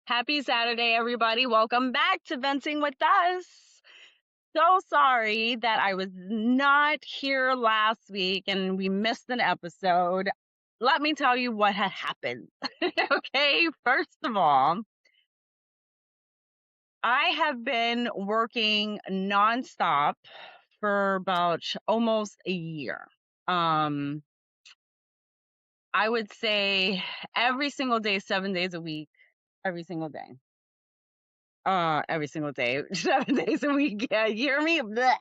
Happy Saturday, everybody. Welcome back to Venting with Us. So sorry that I was not here last week and we missed an episode. Let me tell you what had happened. Okay, first of all, I have been working nonstop for about almost a year. Um, I would say every single day, 7 days a week, every single day. Every single day, 7 days a week. Yeah, you hear me? Blech.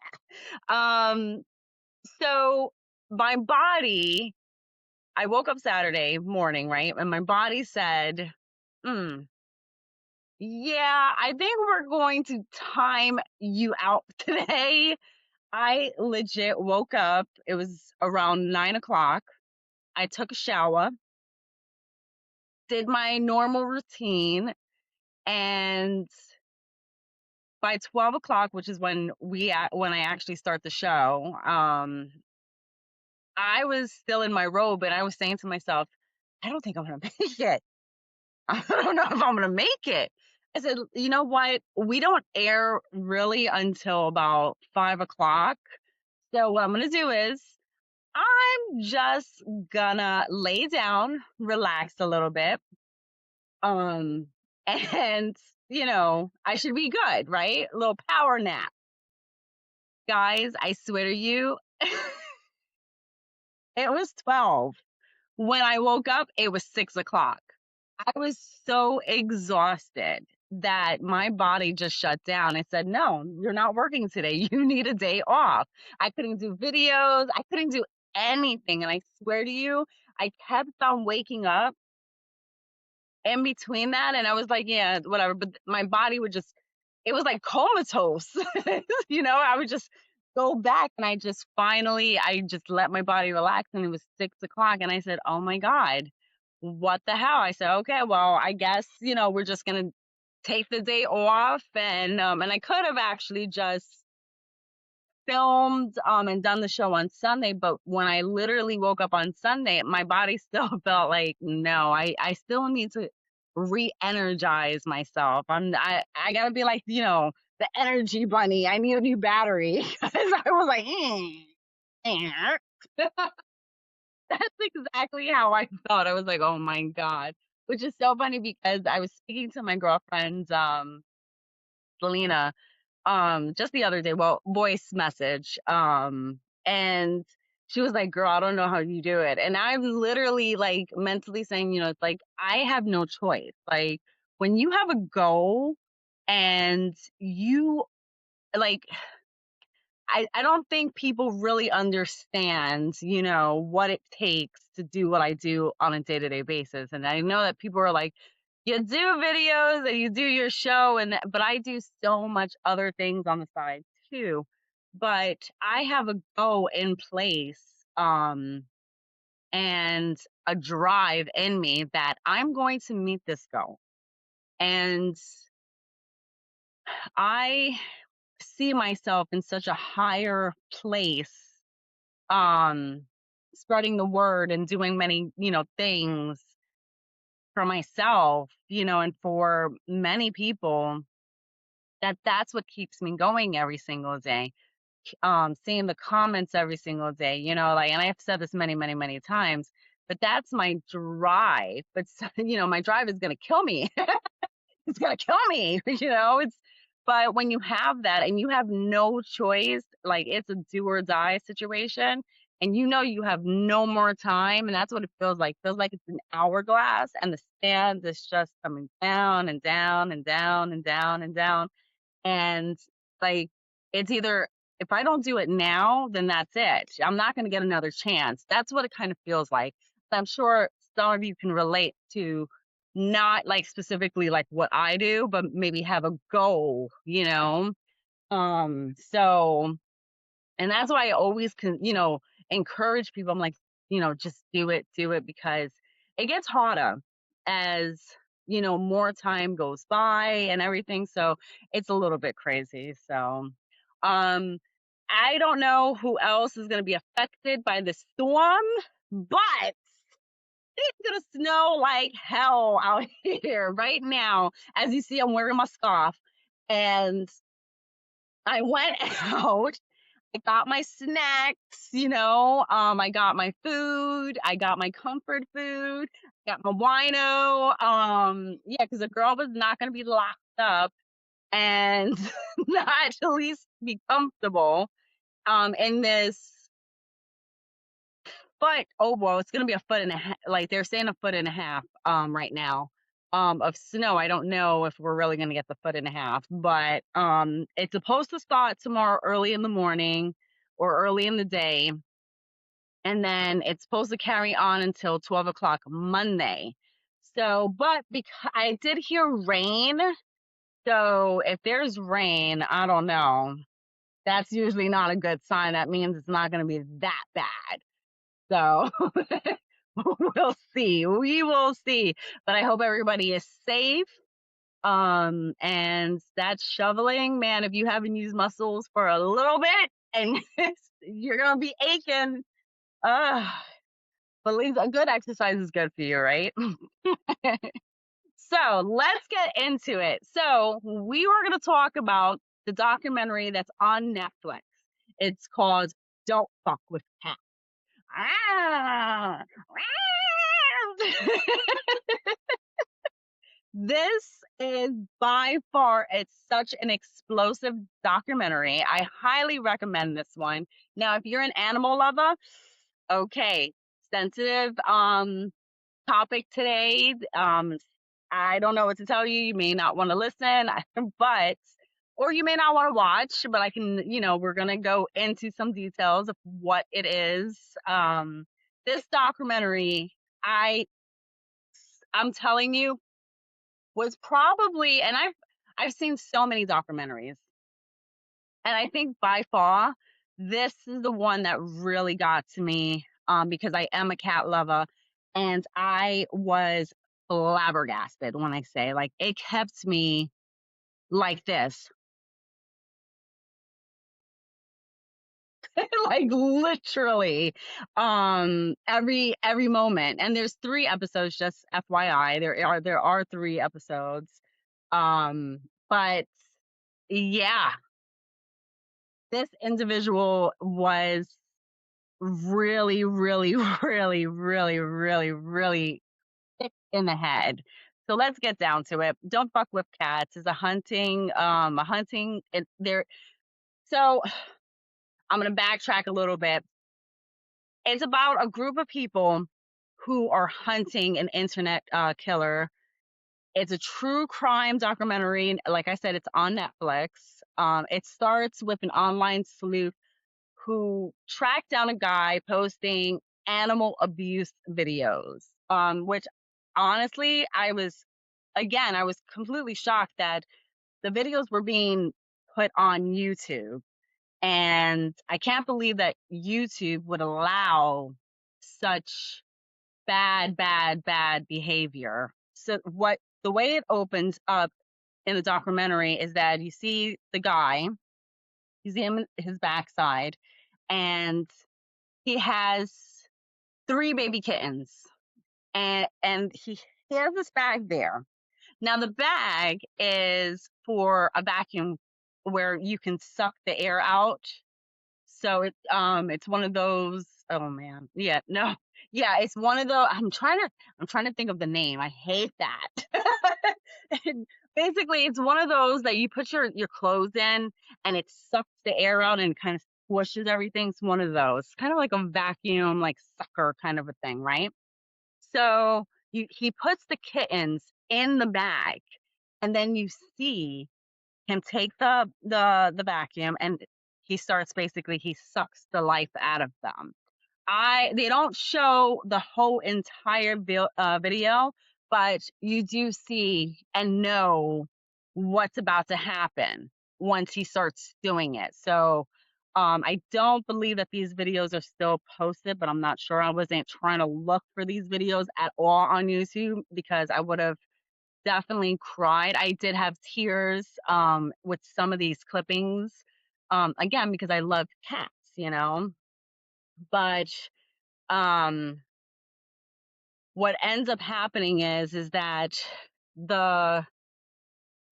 Um, so my body, I woke up Saturday morning, right? And my body said, mm, yeah, I think we're going to time you out today. I legit woke up. It was around 9 o'clock. I took a shower, did my normal routine, and by 12 o'clock, which is when I actually start the show, I was still in my robe and I was saying to myself, I don't think I'm gonna make it. I don't know if I'm gonna make it. I said, you know what? We don't air really until about 5 o'clock. So what I'm gonna do is I'm just gonna lay down, relax a little bit. Um, and I should be good, right? A little power nap. Guys, I swear to you, it was 12. When I woke up, it was 6 o'clock. I was so exhausted that my body just shut down. I said, no, you're not working today. You need a day off. I couldn't do videos. I couldn't do anything. And I swear to you, I kept on waking up in between that. And I was like, yeah, whatever. But my body would just, it was like comatose. I would just go back and I just let my body relax and it was 6 o'clock. And I said, oh my God, what the hell? I said, okay, well, I guess, we're just going to take the day off. And I could have actually just filmed and done the show on Sunday, but when I literally woke up on Sunday, my body still felt like no, I still need to re-energize myself. I gotta be like, the energy bunny. I need a new battery. Because I was like, that's exactly how I felt. I was like, oh my God. Which is so funny because I was speaking to my girlfriend, Selena, just the other day, well, voice message, and she was like, girl, I don't know how you do it. And I'm literally like mentally saying, it's like I have no choice. Like when you have a goal and you like, I don't think people really understand, what it takes to do what I do on a day-to-day basis. And I know that people are like, you do videos and you do your show but I do so much other things on the side too. But I have a goal in place, and a drive in me that I'm going to meet this goal. And I see myself in such a higher place, um spreading the word and doing many things for myself, and for many people, that's what keeps me going every single day. Seeing the comments every single day, like, and I've said this many, many, many times, but that's my drive. But my drive is going to kill me. It's going to kill me. But when you have that and you have no choice, like it's a do or die situation, and you have no more time, and that's what it feels like. Feels like it's an hourglass, and the sand is just coming down and down and down and down and down. And like, it's either if I don't do it now, then that's it. I'm not going to get another chance. That's what it kind of feels like. I'm sure some of you can relate to not like specifically like what I do, but maybe have a goal. So, and that's why I always encourage people. I'm like, just do it because it gets harder as, more time goes by and everything. So it's a little bit crazy. So, um, I don't know who else is going to be affected by the storm, but It's gonna snow like hell out here right now. As you see, I'm wearing my scarf. And I went out. I got my snacks, I got my food, I got my comfort food, got my wino. Yeah, because the girl was not gonna be locked up and not at least be comfortable in this. But oh well, it's gonna be a foot and a half. Like they're saying, a foot and a half right now of snow. I don't know if we're really gonna get the foot and a half, but it's supposed to start tomorrow early in the morning or early in the day, and then it's supposed to carry on until 12 o'clock Monday. So, but because I did hear rain, so if there's rain, I don't know. That's usually not a good sign. That means it's not going to be that bad. So we'll see. We will see. But I hope everybody is safe. And that's shoveling, man. If you haven't used muscles for a little bit and you're gonna be aching, uh, but at least a good exercise is good for you, right? So let's get into it. So we were gonna talk about the documentary that's on Netflix. It's called Don't Fuck with Cats. Ah, this is by far, it's such an explosive documentary. I highly recommend this one. Now, if you're an animal lover, okay, sensitive topic today. I don't know what to tell you. You may not want to listen, but or you may not want to watch, but I can, we're gonna go into some details of what it is. This documentary, I'm telling you, was probably, and I've seen so many documentaries, and I think by far this is the one that really got to me, because I am a cat lover, and I was flabbergasted when I say, like, it kept me like this, like literally, every moment. And there's 3 episodes, just FYI. There are 3 episodes. But yeah, this individual was really, really, really, really, really, really thick in the head. So let's get down to it. Don't fuck with cats is a hunting there. So I'm gonna backtrack a little bit. It's about a group of people who are hunting an internet killer. It's a true crime documentary. Like I said, it's on Netflix. It starts with an online sleuth who tracked down a guy posting animal abuse videos, which honestly, I was completely shocked that the videos were being put on YouTube. And I can't believe that YouTube would allow such bad, bad, bad behavior. So the way it opens up in the documentary is that you see the guy, you see him his backside, and he has 3 baby kittens, and he has this bag there. Now the bag is for a vacuum where you can suck the air out. So it's one of those. Oh man, yeah, no, yeah, it's one of the. I'm trying to think of the name. I hate that. And basically, it's one of those that you put your clothes in, and it sucks the air out and kind of squishes everything. It's one of those, kind of like a vacuum, like sucker kind of a thing, right? So he puts the kittens in the bag, and then you see him take the vacuum, and he sucks the life out of them. They don't show the whole entire video, but you do see and know what's about to happen once he starts doing it. So I don't believe that these videos are still posted, but I'm not sure. I wasn't trying to look for these videos at all on YouTube because I would have definitely cried. I did have tears with some of these clippings. Again, because I love cats. But um what ends up happening is that the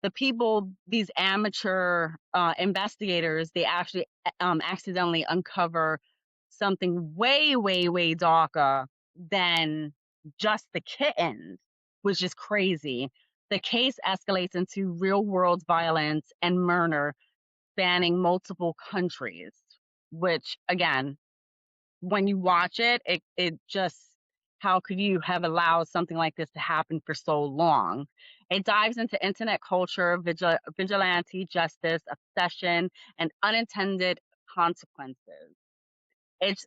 the people, these amateur investigators, they actually accidentally uncover something way, way, way darker than just the kittens, which is crazy. The case escalates into real world violence and murder spanning multiple countries, which again, when you watch it, it just, how could you have allowed something like this to happen for so long? It dives into internet culture, vigilante justice, obsession, and unintended consequences. It's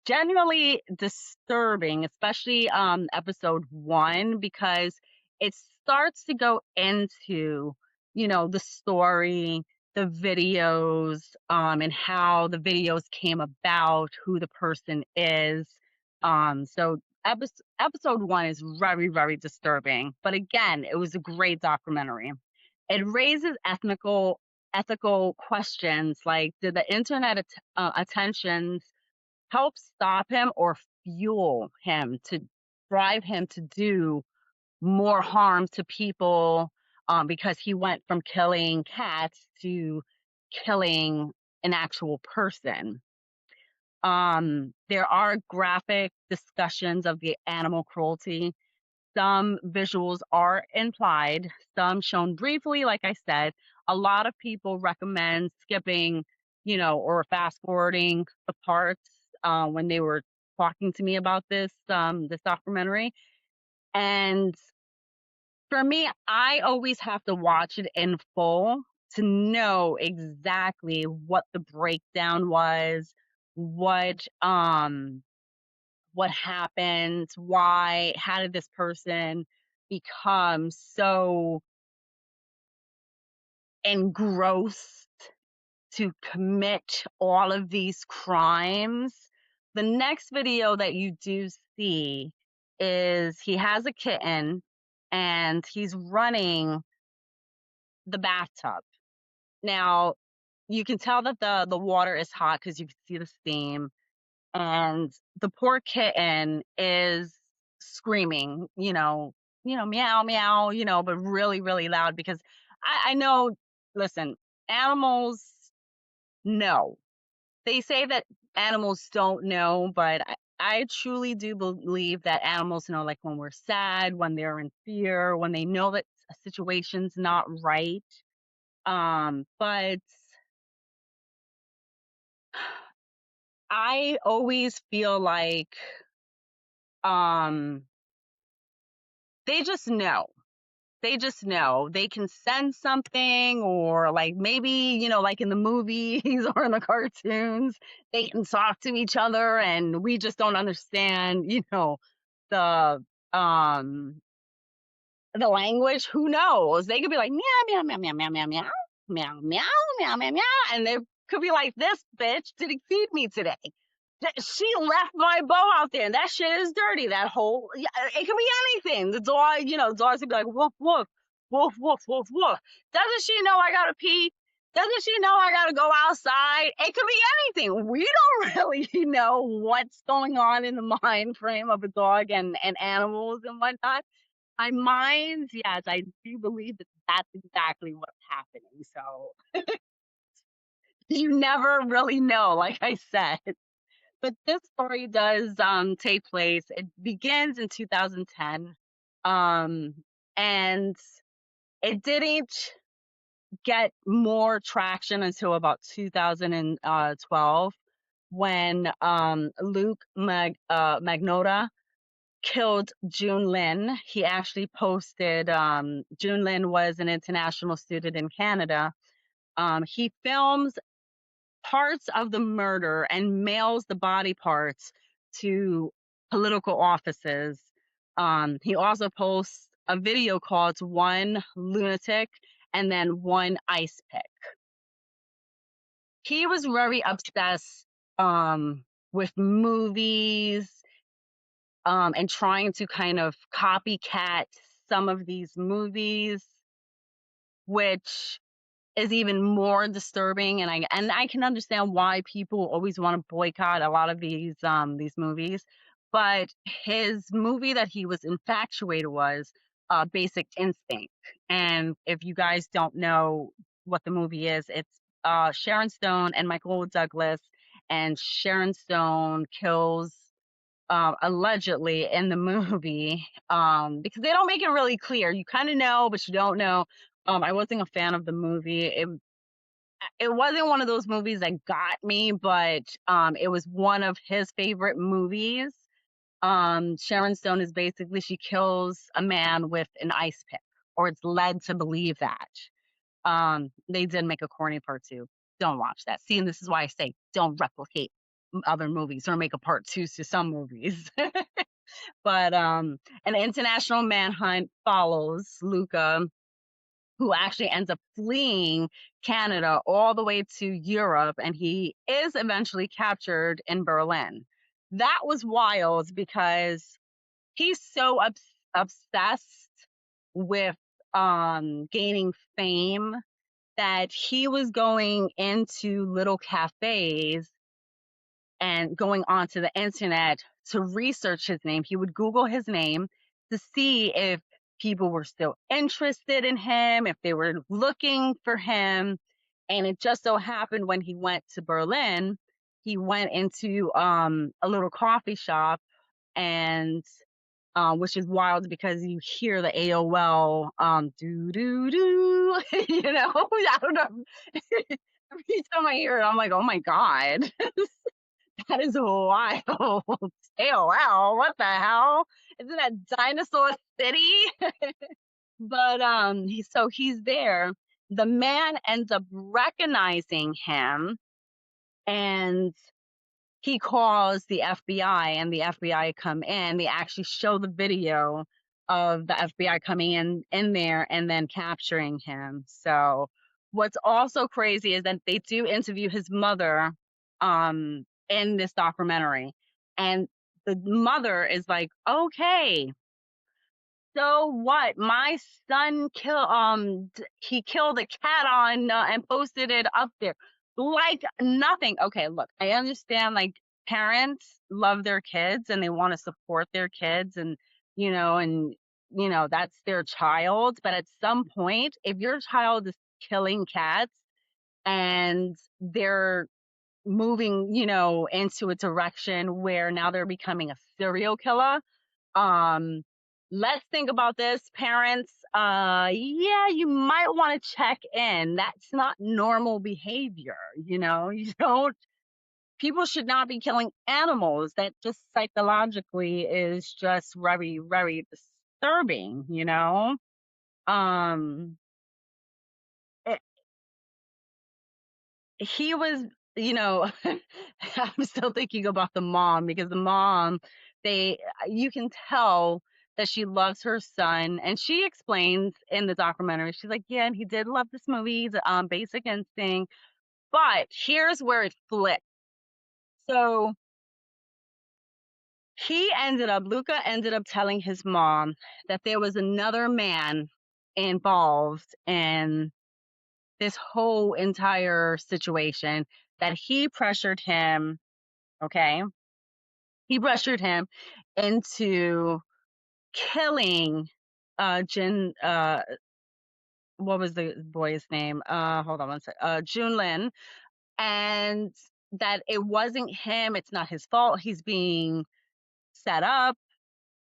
genuinely disturbing, especially episode 1, because it starts to go into, the story, the videos, and how the videos came about, who the person is. So episode 1 is very, very disturbing. But again, it was a great documentary. It raises ethical questions like, did the internet attentions help stop him or fuel him to drive him to do more harm to people, because he went from killing cats to killing an actual person. There are graphic discussions of the animal cruelty. Some visuals are implied, some shown briefly, like I said. A lot of people recommend skipping, or fast forwarding the parts when they were talking to me about this documentary. And for me, I always have to watch it in full to know exactly what the breakdown was, what what happened, why, how did this person become so engrossed to commit all of these crimes. The next video that you do see is he has a kitten and he's running the bathtub. Now, you can tell that the water is hot because you can see the steam, and the poor kitten is screaming, meow, meow, but really, really loud because I know, listen, animals know. They say that animals don't know, but I truly do believe that animals know, like when we're sad, when they're in fear, when they know that a situation's not right. But I always feel like um they just know. They just know. They can sense something, or like maybe, like in the movies or in the cartoons, they can talk to each other and we just don't understand, the um the language. Who knows? They could be like meow meow meow meow meow meow meow meow meow meow meow meow, and they could be like, this bitch didn't feed me today. She left my bow out there, and that shit is dirty. That whole, yeah, it could be anything. The dog, the dogs could be like, woof woof, woof woof woof woof. Doesn't she know I gotta pee? Doesn't she know I gotta go outside? It could be anything. We don't really know what's going on in the mind frame of a dog and animals and whatnot. My mind, yes, I do believe that that's exactly what's happening. So you never really know, like I said. But this story does take place. It begins in 2010, um, and it didn't get more traction until about 2012, when Luke Magnotta killed June Lin. He actually posted. June Lin was an international student in Canada. He films parts of the murder and mails the body parts to political offices. He also posts a video called One Lunatic and then One Ice Pick. He was very obsessed with movies, and trying to kind of copycat some of these movies, which is even more disturbing. And I can understand why people always want to boycott a lot of these movies, but his movie that he was infatuated was Basic Instinct. And if you guys don't know what the movie is, it's Sharon Stone and Michael Douglas, and Sharon Stone kills allegedly in the movie, because they don't make it really clear. You kind of know, but you don't know. I wasn't a fan of the movie. It wasn't one of those movies that got me, but it was one of his favorite movies. Sharon Stone is basically, she kills a man with an ice pick, or it's led to believe that. They did make a corny part two. Don't watch that. See, and this is why I say don't replicate other movies or make a part two to some movies. But an international manhunt follows Luca, who actually ends up fleeing Canada all the way to Europe, and he is eventually captured in Berlin. That was wild because he's so obsessed with gaining fame that he was going into little cafes and going onto the internet to research his name. He would Google his name to see if people were still interested in him, if they were looking for him. And it just so happened when he went to Berlin, he went into a little coffee shop, and which is wild because you hear the AOL do do do, you know. I don't know. Every time I hear it, I'm like, oh my god, that is wild. AOL, what the hell? Isn't that Dinosaur City? But so he's there. The man ends up recognizing him, and he calls the FBI, and the FBI come in. They actually show the video of the FBI coming in there and then capturing him. So what's also crazy is that they do interview his mother in this documentary, and the mother is like, okay, so what? My son he killed a cat on and posted it up there. Like nothing. Okay, look, I understand like parents love their kids and they want to support their kids, and that's their child, but at some point if your child is killing cats and they're moving, into a direction where now they're becoming a serial killer, um, let's think about this, parents. Yeah, you might want to check in. That's not normal behavior, you know. You don't People should not be killing animals. That just psychologically is just very, very disturbing, you know. Um he was, you know, I'm still thinking about the mom, because the mom, they, you can tell that she loves her son, and she explains in the documentary, she's like, yeah, and he did love this movie, Basic Instinct, but here's where it flipped. So Luca ended up telling his mom that there was another man involved in this whole entire situation, that he pressured him. Okay. He pressured him into killing Jin, what was the boy's name? Hold on one sec. Junlin, and that it wasn't him, it's not his fault. He's being set up,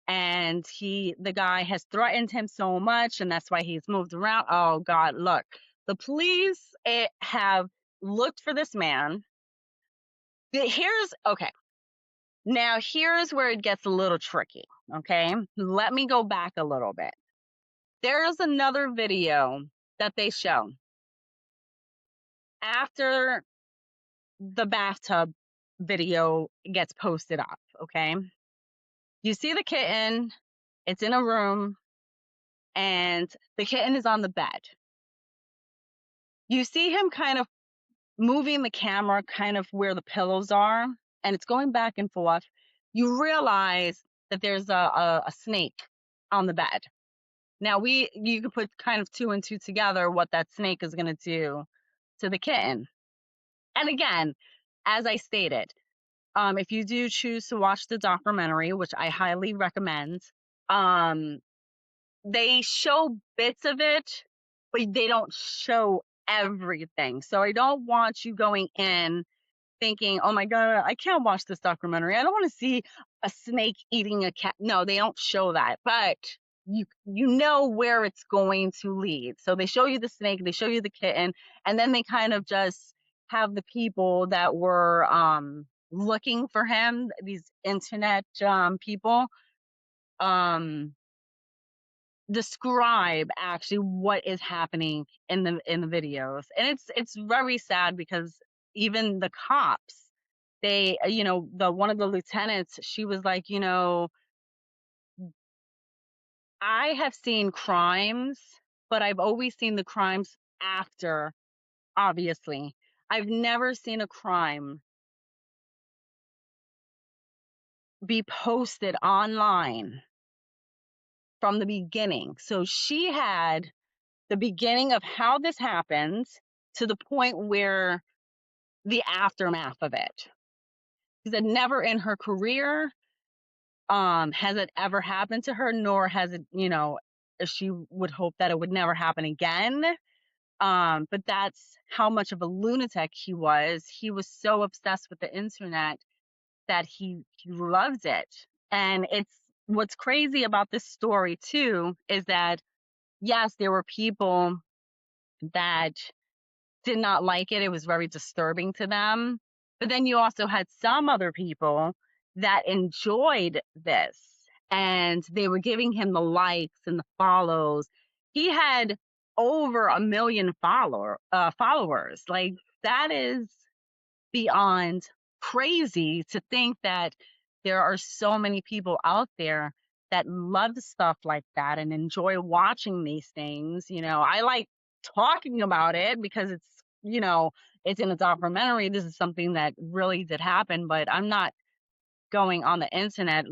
and the guy has threatened him so much, and that's why he's moved around. Oh god, look. The police have looked for this man. Okay. Now, here's where it gets a little tricky, okay? Let me go back a little bit. There's another video that they show after the bathtub video gets posted up, okay? You see the kitten, it's in a room, and the kitten is on the bed. You see him kind of moving the camera kind of where the pillows are, and it's going back and forth. You realize that there's a snake on the bed. Now you can put kind of two and two together what that snake is going to do to the kitten. And again, as I stated, If you do choose to watch the documentary, which I highly recommend, um, they show bits of it, but they don't show everything. So I don't want you going in thinking, "Oh my god, I can't watch this documentary. I don't want to see a snake eating a cat." No, they don't show that, but you know where it's going to lead. So they show you the snake, they show you the kitten, and then they kind of just have the people that were looking for him, these internet people, um describe actually what is happening in the videos. And it's very sad because even the cops, they the one of the lieutenants, she was like, I have seen crimes, but I've always seen the crimes after, obviously. I've never seen a crime be posted online from the beginning. So she had the beginning of how this happened to the point where the aftermath of it. She said never in her career has it ever happened to her, nor has it, she would hope that it would never happen again. But that's how much of a lunatic he was. He was so obsessed with the internet that he loves it. And it's what's crazy about this story too is that yes, there were people that did not like it. It was very disturbing to them. But then you also had some other people that enjoyed this and they were giving him the likes and the follows. He had over 1 million followers. Like that is beyond crazy to think that there are so many people out there that love stuff like that and enjoy watching these things. I like talking about it because you know, it's in a documentary. This is something that really did happen, but I'm not going on the internet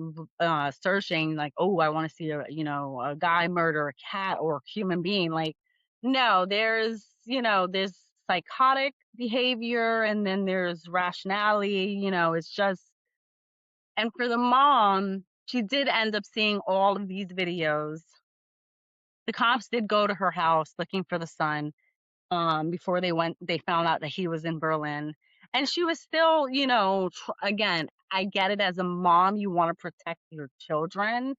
searching like, oh, I want to see a guy murder a cat or a human being. Like, no, there's psychotic behavior and then there's rationality. It's just, and for the mom, she did end up seeing all of these videos. The cops did go to her house looking for the son before they found out that he was in Berlin. And she was still, again, I get it, as a mom, you want to protect your children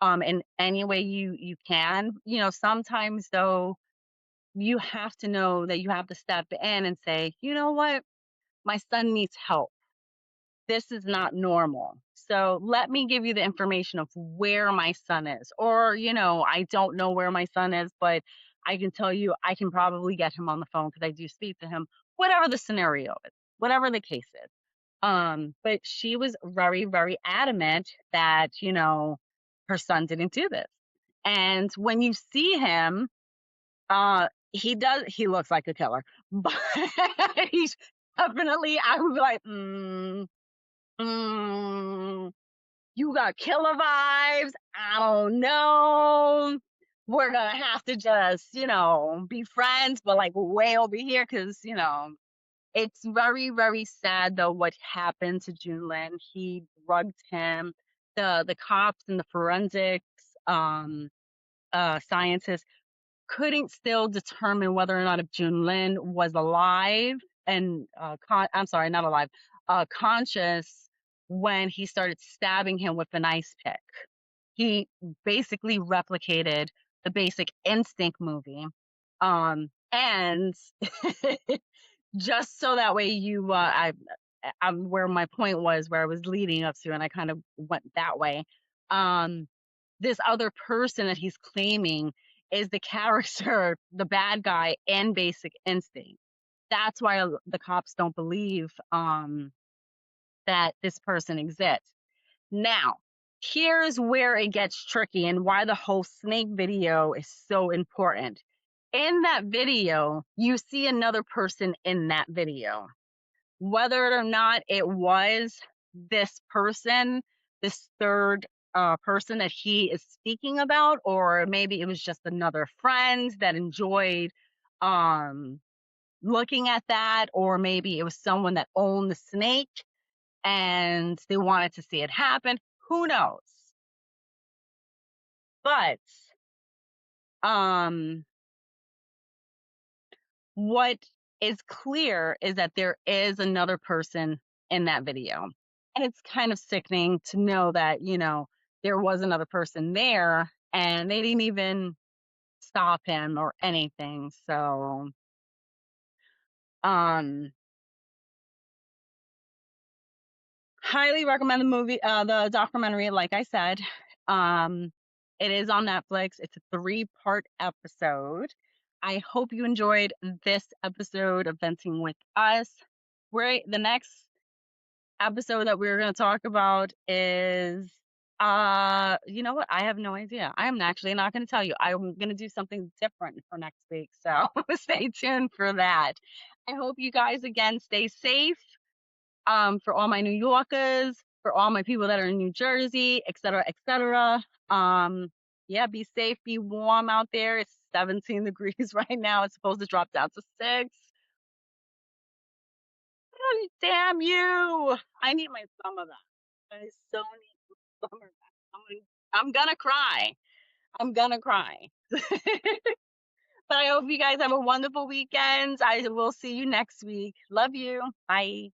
in any way you can. Sometimes though, you have to know that you have to step in and say, you know what, my son needs help. This is not normal. So let me give you the information of where my son is. Or, I don't know where my son is, but I can tell you I can probably get him on the phone because I do speak to him, whatever the scenario is, whatever the case is. But she was very, very adamant that, her son didn't do this. And when you see him, he looks like a killer, but he's definitely, I would be like, Mm, you got killer vibes. I don't know. We're gonna have to just, be friends, but like way over here, because it's very, very sad though what happened to Junlin. He drugged him. The cops and the forensics scientists couldn't still determine whether or not if Junlin was alive and I'm sorry, not alive, conscious when he started stabbing him with an ice pick. He basically replicated the Basic Instinct movie. And just so that way I'm where my point was, where I was leading up to, and I kind of went that way. Um, this other person that he's claiming is the character, the bad guy in Basic Instinct. That's why the cops don't believe that this person exists. Now, here's where it gets tricky and why the whole snake video is so important. In that video, you see another person in that video. Whether or not it was this person, this third person that he is speaking about, or maybe it was just another friend that enjoyed um, looking at that, or maybe it was someone that owned the snake. and they wanted to see it happen. Who knows? But um what is clear is that there is another person in that video. And it's kind of sickening to know that, there was another person there and they didn't even stop him or anything. So, um, highly recommend the documentary, like I said. Um, it is on Netflix. It's a 3-part episode. I hope you enjoyed this episode of Venting with Us. The next episode that we're going to talk about is you know what, I have no idea. I am actually not going to tell you. I'm going to do something different for next week, so stay tuned for that. I hope you guys again stay safe, for all my New Yorkers, for all my people that are in New Jersey, etc., etc. Yeah, be safe, be warm out there. It's 17 degrees right now. It's supposed to drop down to 6. Oh, damn you. I need my summer back. I so need my summer back. I'm gonna cry. I'm gonna cry. But I hope you guys have a wonderful weekend. I will see you next week. Love you. Bye.